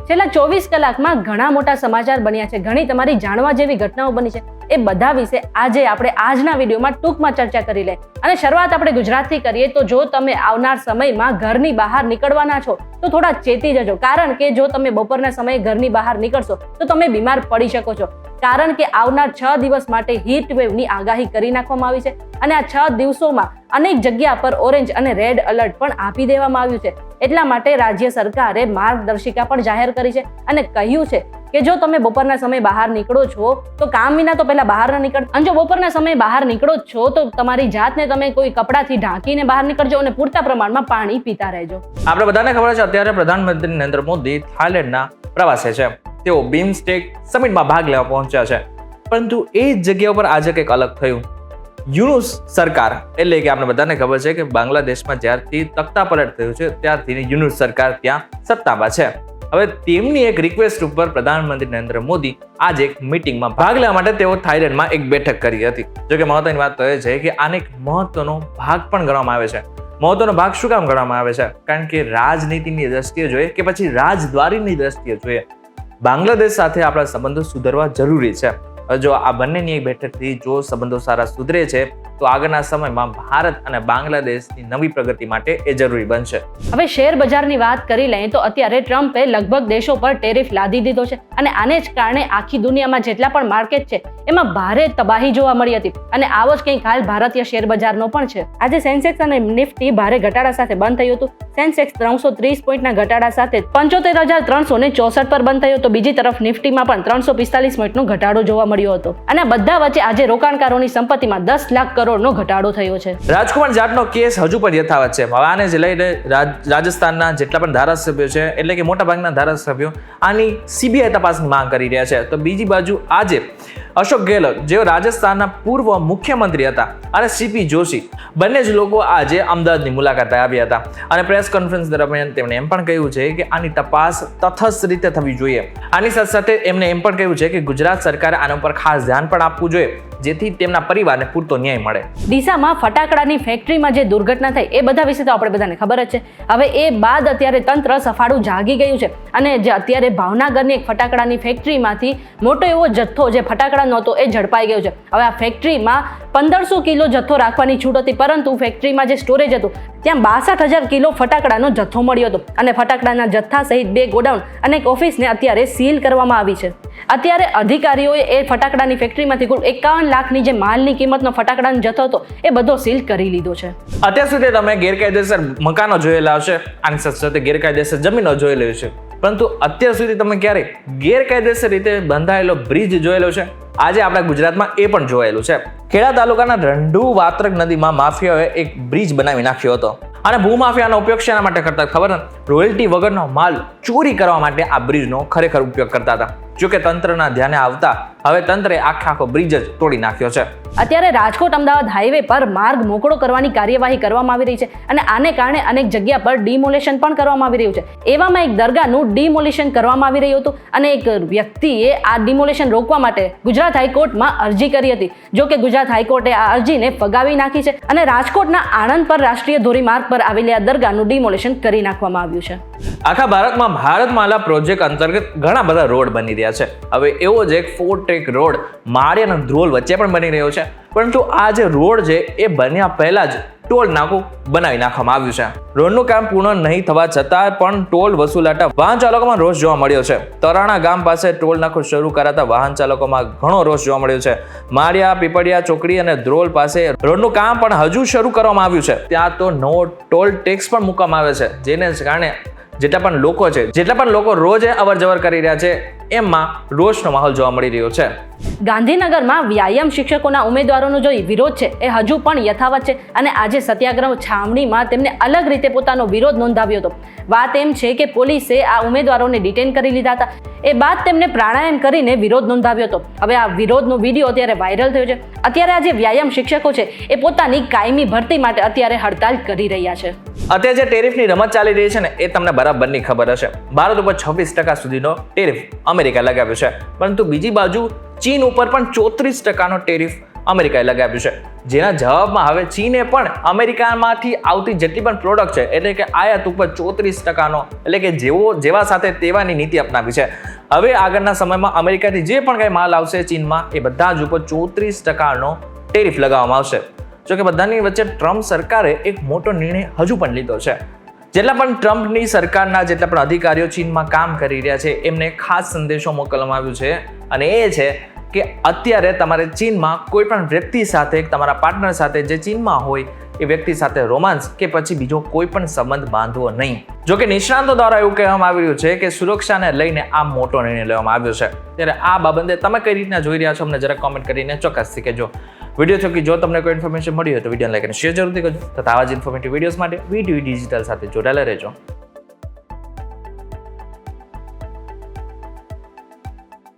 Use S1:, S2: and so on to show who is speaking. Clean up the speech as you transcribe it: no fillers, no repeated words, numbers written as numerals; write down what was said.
S1: છેલ્લા 24 કલાકમાં ઘણા મોટા સમાચાર બન્યા છે, ઘણી તમારી જાણવા જેવી ઘટનાઓ બની છે. એ બધા વિશે આજે આપણે આજના વિડીયોમાં ટૂંકમાં ચર્ચા કરી લે. અને શરૂઆત આપણે ગુજરાતથી કરીએ તો જો તમે આવનાર સમયમાં ઘરની બહાર નીકળવાના છો તો થોડા ચેતી જજો, કારણ કે જો તમે બપોરના સમયે ઘરની બહાર નીકળશો તો તમે બીમાર પડી શકો છો. કારણ કે આવનાર 6 દિવસ માટે હીટ વેવની આગાહી કરી નાખવામાં આવી છે અને આ 6 દિવસોમાં અનેક જગ્યા પર ઓરેન્જ અને રેડ એલર્ટ પણ આપી દેવામાં આવ્યું છે. એટલા માટે રાજ્ય સરકારે માર્ગદર્શિકા પણ જાહેર કરી છે અને કહ્યું છે કે જો તમે બપોરના સમયે બહાર નીકળો છો તો કામ વિના તો પહેલા બહાર ન નીકળો, અને જો બપોરના સમયે બહાર નીકળો છો તો તમારી જાતને તમે કોઈ કપડાથી ઢાંકીને બહાર નીકળજો અને પૂરતા પ્રમાણમાં પાણી પીતા રહેજો.
S2: આપણે બધાને ખબર છે અત્યારે પ્રધાનમંત્રી નરેન્દ્ર મોદી થાઇલેન્ડના પ્રવાસે છે. તેઓ બીમસ્ટેક સમિટમાં ભાગ લેવા પહોંચ્યા છે, પરંતુ એ જ જગ્યા ઉપર આજે કંઈક અલગ થયું. યુનુસ સરકાર, એટલે કે આપણે બધાને ખબર છે કે બાંગ્લાદેશમાં જ્યારથી તખ્તાપલટ થયું છે ત્યારથી યુનુસ સરકાર ત્યાં સત્તામાં છે. હવે તેમની એક રિક્વેસ્ટ ઉપર પ્રધાનમંત્રી નરેન્દ્ર મોદી આજે એક મીટિંગમાં ભાગ લેવા માટે તેઓ થાઇલેન્ડમાં એક બેઠક કરી હતી. જો કે મહત્વની વાત તો એ છે કે આને એક મહત્વનો ભાગ પણ ગણવામાં આવે છે. મહત્વનો ભાગ શું કામ ગણવામાં આવે છે? કારણ કે રાજનીતિની દ્રષ્ટિએ જોઈએ કે પછી રાજદ્વારીની દ્રષ્ટિએ જોઈએ, બાંગ્લાદેશ સાથે આપણા સંબંધો સુધરવા જરૂરી છે. જો આ બંનેની એક બેઠકથી જો સંબંધો સારા સુધરે છે તો આગળના સમયમાં ભારત અને બાંગ્લાદેશની નવી પ્રગતિ માટે એ જરૂરી બનશે.
S1: હવે શેર બજારની વાત કરી લઈએ તો અત્યારે ટ્રમ્પે લગભગ દેશો પર ટેરિફ લાદી દીધો છે અને આને જ કારણે આખી દુનિયામાં જેટલા પણ માર્કેટ છે એમાં ભારે તબાહી જોવા મળી હતી અને આવો જ કંઈક હાલ ભારતીય શેર બજારનો પણ છે. આજે સેન્સેક્સ અને નિફ્ટી ભારે ઘટાડા સાથે બંધ થયું હતું. સેન્સેક્સ 330 પોઈન્ટના ઘટાડા સાથે 75,364 પર બંધ થયો તો બીજી તરફ નિફ્ટીમાં પણ 345 પોઈન્ટનો ઘટાડો જોવા મળ્યો હતો. અને આ બધા વચ્ચે આજે રોકાણકારોની સંપત્તિમાં 10 લાખ કરોડનો ઘટાડો થયો છે.
S2: રાજકુમાર જાટનો કેસ હજુ પણ યથાવત છે. હવે આને જ લઈને રાજસ્થાનના જેટલા પણ ધારાસભ્યો છે, એટલે કે મોટાભાગના ધારાસભ્યો આની સીબીઆઈ તપાસની માંગ કરી રહ્યા છે. તો બીજી બાજુ આજે અશોક ગેહલોત, જેઓ રાજસ્થાનના પૂર્વ મુખ્યમંત્રી હતા, અને સીપી જોશી, બંને જ લોકો આજે અમદાવાદની મુલાકાતે આવ્યા હતા અને પ્રેસ કોન્ફરન્સ દરમિયાન તેમણે એમ પણ કહ્યું છે કે આની તપાસ તટસ્થ રીતે થવી જોઈએ. આની સાથે સાથે એમણે એમ પણ કહ્યું છે કે ગુજરાત સરકારે આના ઉપર ખાસ ધ્યાન પણ આપવું જોઈએ જેથી તેમના પરિવારને પૂરતો ન્યાય મળે.
S1: ડીસામાં ફટાકડાની ફેક્ટરીમાં જે દુર્ઘટના થઈ એ બધા વિશે તો આપણે બધાને ખબર જ છે. હવે એ બાદ અત્યારે તંત્ર સફાળું જાગી ગયું છે અને જે અત્યારે ભાવનગરની એક ફટાકડાની ફેક્ટરીમાંથી મોટો એવો જથ્થો જે ફટાકડાનો હતો એ ઝડપાઈ ગયો છે. હવે આ ફેક્ટરીમાં 1500 કિલો જથ્થો રાખવાની છૂટ હતી, પરંતુ ફેક્ટરીમાં જે સ્ટોરેજ હતું ત્યાં 62,000 કિલો ફટાકડાનો જથ્થો મળ્યો હતો અને ફટાકડાના જથ્થા સહિત 2 ગોડાઉન અને એક ઓફિસને અત્યારે સીલ કરવામાં આવી છે. અત્યારે અધિકારીઓએ એ ફટાકડાની ફેક્ટરીમાંથી કુલ 51 લાખની જે માલની કિંમતનો ફટાકડાનો જથ્થો હતો એ બધો સીલ કરી લીધો છે.
S2: અત્યાર સુધી તમે ગેરકાયદેસર મકાનો જોયેલા હશે, આની સાથે સાથે ગેરકાયદેસર જમીનો જોયેલી હશે, પરંતુ અત્યાર સુધી તમે ક્યારે ગેરકાયદેસર રીતે બંધાયેલો બ્રિજ જોયેલો છે? આજે આપણા ગુજરાતમાં એ પણ જોયેલું છે. ખેડા તાલુકાના રંઢુ વાત્રક નદીમાં માફિયાઓએ એક બ્રિજ બનાવી નાખ્યો હતો અને ભૂમાફિયાનો ઉપયોગ શેના માટે કરતા ખબર ને? રોયલ્ટી વગરનો માલ ચોરી કરવા માટે આ બ્રિજનો ખરેખર ઉપયોગ કરતા હતા. જોકે તંત્રના ધ્યાને આવતા હવે તંત્રે આખો બ્રિજ જ તોડી નાખ્યો છે.
S1: અત્યારે રાજકોટ અમદાવાદ હાઈવે પર માર્ગ મોકળો કરવાની કાર્યવાહી કરવામાં આવી રહી છે અને આને કારણે અનેક જગ્યા પર ડિમોલેશન પણ કરવામાં આવી રહ્યું છે. એવામાં એક દરગાહનું ડિમોલેશન કરવામાં આવી રહ્યું હતું અને એક વ્યક્તિએ આ ડિમોલેશન રોકવા માટે ગુજરાત હાઈકોર્ટમાં અરજી કરી હતી. જો કે ગુજરાત હાઈકોર્ટે આ અરજીને ફગાવી નાખી છે અને રાજકોટના આણંદ પર રાષ્ટ્રીય ધોરીમાર્ગ પર આવેલી આ દરગાહનું ડિમોલેશન કરી નાખવામાં આવ્યું છે.
S2: આખા ભારતમાં ભારતમાલા પ્રોજેક્ટ અંતર્ગત ઘણા બધા રોડ બની રહ્યા છે. હવે એવો જ એક 4 ટ્રેક રોડ માળિયા અને ધ્રોલ વચ્ચે પણ બની રહ્યો છે, પરંતુ આ જે રોડ છે એ બન્યા પહેલા જ ટોલ નાકું બનાવી નાખવામાં આવ્યું છે. રોડનું કામ પૂર્ણ નહીં થવા છતાં પણ ટોલ વસૂલાતા વાહન ચાલકોમાં રોષ જોવા મળ્યો છે. તરાણા ગામ પાસે ટોલ નાકું શરૂ કરાતા વાહન ચાલકોમાં ઘણો રોષ જોવા મળ્યો છે. માળિયા, પીપળિયા ચોકડી અને ધ્રોલ પાસે રોડનું કામ પણ હજુ શરૂ કરવામાં આવ્યું છે. ત્યાં તો નવો ટોલ ટેક્સ પણ મૂકવામાં આવે છે, જેને કારણે જેટલા પણ લોકો રોજ અવર જવર કરી રહ્યા છે એમાં રોષનો માહોલ જોવા મળી રહ્યો છે.
S1: ગાંધીનગરમાં વ્યાયામ શિક્ષકોના ઉમેદવારોનો જો વિરોધ છે એ હજુ પણ યથાવત છે અને આજે સત્યાગ્રહ છાવણીમાં તેમને અલગ રીતે પોતાનો વિરોધ નોંધાવ્યો હતો. વાત એમ છે કે પોલીસે આ ઉમેદવારોને ડિટેન કરી લીધા હતા. એ બાદ તેમને પ્રાણાયામ કરીને વિરોધ નોંધાવ્યો હતો. હવે આ વિરોધનો વિડીયો અત્યારે વાયરલ થયો છે. અત્યારે આ જે વ્યાયામ શિક્ષકો છે એ પોતાની કાયમી ભરતી માટે અત્યારે હડતાલ કરી રહ્યા છે.
S2: અત્યારે જે ટેરિફની રમત ચાલી રહી છે ને એ તમને બરાબરની ખબર હશે. ભારત ઉપર 26% સુધીનો ટેરિફ અમેરિકા લગાવ્યો છે, પરંતુ બીજી બાજુ ચીન ઉપર પણ 34% ટેરિફ અમેરિકાએ લગાવ્યું છે, જેના જવાબમાં હવે ચીને પણ અમેરિકામાંથી આવતી જેટલી પણ પ્રોડક્ટ છે એટલે કે આયાત ઉપર 34% એટલે કે જેવા સાથે તેવાની નીતિ અપનાવી છે. હવે આગળના સમયમાં અમેરિકાથી જે પણ કંઈ માલ આવશે ચીનમાં એ બધા જ ઉપર 34% ટેરિફ લગાવવામાં આવશે. જો કે બધાની વચ્ચે ટ્રમ્પ સરકારે એક મોટો નિર્ણય હજુ પણ લીધો છે. જેટલા પણ ટ્રમ્પની સરકારના જેટલા પણ અધિકારીઓ ચીનમાં કામ કરી રહ્યા છે એમને ખાસ સંદેશો મોકલવામાં આવ્યો છે, અને એ છે કે અત્યારે તમારે ચીનમાં કોઈ પણ વ્યક્તિ સાથે, તમારા પાર્ટનર સાથે જે ચીનમાં હોય એ વ્યક્તિ સાથે રોમાન્સ કે પછી બીજો કોઈ પણ સંબંધ બાંધવો નહીં. જો કે નિષ્ણાંતો દ્વારા એવું કહેવામાં આવી રહ્યું છે કે સુરક્ષાને લઈને આ મોટો નિર્ણય લેવામાં આવ્યો છે. ત્યારે આ બાબતે તમે કઈ રીતના જોઈ રહ્યા છો અમને જરા કોમેન્ટ કરીને ચોક્કસથી કહેજો. વિડીયો થકી જો તમને કોઈ ઇન્ફોર્મેશન મળી હોય તો વિડીયો લાઈક અને શેર જરૂરથી કરજો. તથા આવા જ ઇન્ફોર્મેટિવ વિડીયોઝ માટે વીટીવી ડિજિટલ સાથે જોડાયેલા રહેજો.